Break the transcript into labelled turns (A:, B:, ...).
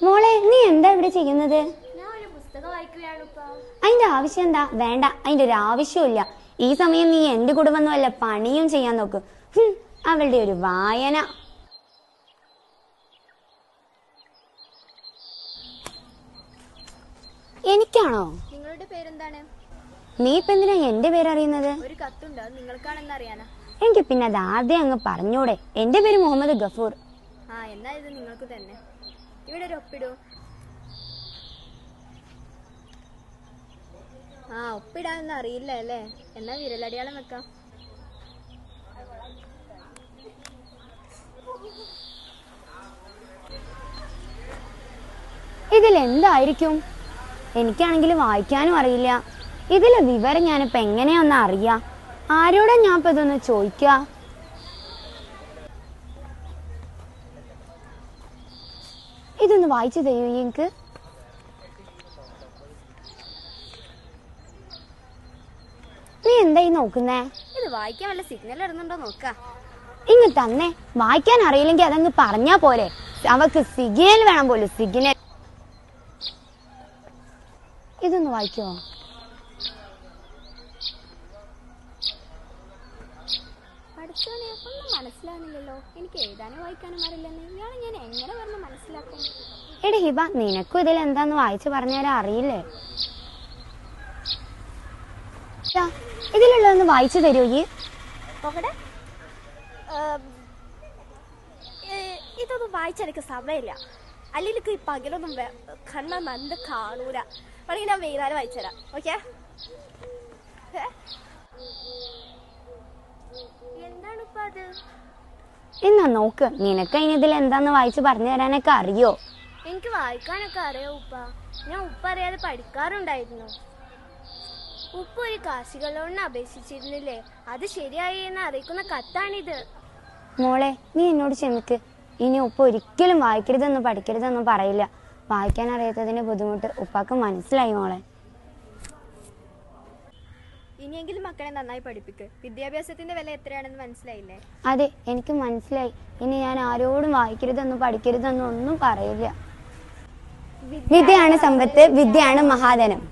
A: മോളെ, നീ എന്താ ഇവിടെ ചെയ്യുന്നത്? അതിന്റെ ആവശ്യം എന്താ? വേണ്ട, അതിന്റെ ഒരു ആവശ്യമില്ല. ഈ സമയം നീ എന്റെ കൂടെ വന്നു വല്ല പണിയും ചെയ്യാൻ നോക്ക്. അവളുടെ ഒരു വായന. എനിക്കാണോ?
B: നിങ്ങളുടെ പേരെന്താണ്?
A: നീ ഇപ്പൊ എന്തിനാ എന്റെ പേരറിയുന്നത്?
B: ഒരു കത്തുണ്ട്, നിങ്ങൾക്കാണെന്ന് അറിയാനാ.
A: എനിക്ക് പിന്നെ അത് ആദ്യം അങ്ങ് പറഞ്ഞൂടെ? എന്റെ പേര് മുഹമ്മദ് ഗഫൂർ.
B: എന്നാ ഇത് നിങ്ങൾക്ക് തന്നെ. ഇവിടെ ഒരു ഒപ്പിടൂ. ഒപ്പിടാനൊന്നും അറിയില്ല അല്ലേ? എന്നാ വിരലടയാളം വെക്കാം.
A: ഇതിലെന്തായിരിക്കും? എനിക്കാണെങ്കിൽ വായിക്കാനും അറിയില്ല. ഇതിലെ വിവരം ഞാനിപ്പോ എങ്ങനെയൊന്ന് അറിയാ? ആരോടാ ഞാൻ ഇപ്പൊ ഇതൊന്ന് ചോദിക്ക? ഇതൊന്ന് വായിച്ചു തരൂ എനിക്ക്. നീ എന്തായി നോക്കുന്നേ?
B: ഇത് വായിക്കാൻ വല്ല സിഗ്നൽ ഇടുന്നുണ്ടോ നോക്ക.
A: ഇങ്ങ് തന്നെ. വായിക്കാൻ അറിയില്ലെങ്കിൽ അതങ്ങ് പറഞ്ഞാ പോലെ. അവക്ക് സിഗ്നൽ വേണം പോലും, സിഗ്നൽ. ഇതൊന്ന് വായിക്കോ?
B: ഒന്നും മനസ്സിലാവുന്നില്ലല്ലോ. എനിക്ക് എഴുതാനും വായിക്കാനും അറിയില്ലെന്ന് ഇയാളെ ഞാൻ എങ്ങനെ പറഞ്ഞ് മനസ്സിലാക്കും?
A: എടി ഹിബ, നിനക്കും ഇതിൽ എന്താന്ന് വായിച്ചു പറഞ്ഞുതരാൻ അറിയില്ലേ? ഇതിലുള്ളതൊന്ന് വായിച്ചു തരൂ ഈ.
B: ഇതൊന്നും വായിച്ചെനിക്ക് സമയമില്ല. അല്ലെങ്കിൽ ഈ പകലൊന്നും കണ്ണ നന്ന കാണൂല. വേണമെങ്കിൽ ഞാൻ വൈകുന്നേരം വായിച്ചുതരാം. ഓക്കെ? എന്താണ് ഇപ്പൊ അത്?
A: എന്നാ നോക്ക്, നിനക്ക് അതിന് ഇതിൽ എന്താന്ന് വായിച്ചു പറഞ്ഞു തരാനൊക്കെ അറിയോ?
B: എനിക്ക് വായിക്കാനൊക്കെ അറിയോ ഉപ്പ. ഞാൻ ഉപ്പ അറിയാതെ പഠിക്കാറുണ്ടായിരുന്നു. ഉപ്പ ഒരു കാർഷിക ലോണിന് അപേക്ഷിച്ചിരുന്നില്ലേ? അത് ശരിയായി എന്ന് അറിയിക്കുന്ന കത്താണിത്.
A: മോളെ, നീ എന്നോട് ക്ഷമിക്ക്. ഇനി ഉപ്പ ഒരിക്കലും വായിക്കരുതെന്നും പഠിക്കരുതെന്നും പറയില്ല. വായിക്കാൻ അറിയാത്തതിന്റെ ബുദ്ധിമുട്ട് ഉപ്പാക്ക് മനസ്സിലായി മോളെ.
B: ഇനിയെങ്കിലും മക്കളെ നന്നായി പഠിപ്പിക്ക്. വിദ്യാഭ്യാസത്തിന്റെ വില എത്രയാണെന്ന് മനസ്സിലായില്ലേ?
A: അതെ, എനിക്ക് മനസ്സിലായി. ഇനി ഞാൻ ആരോടും വായിക്കരുതെന്നും പഠിക്കരുതെന്നും ഒന്നും പറയില്ല. വിദ്യയാണ് സമ്പത്ത്, വിദ്യയാണ് മഹാധനം.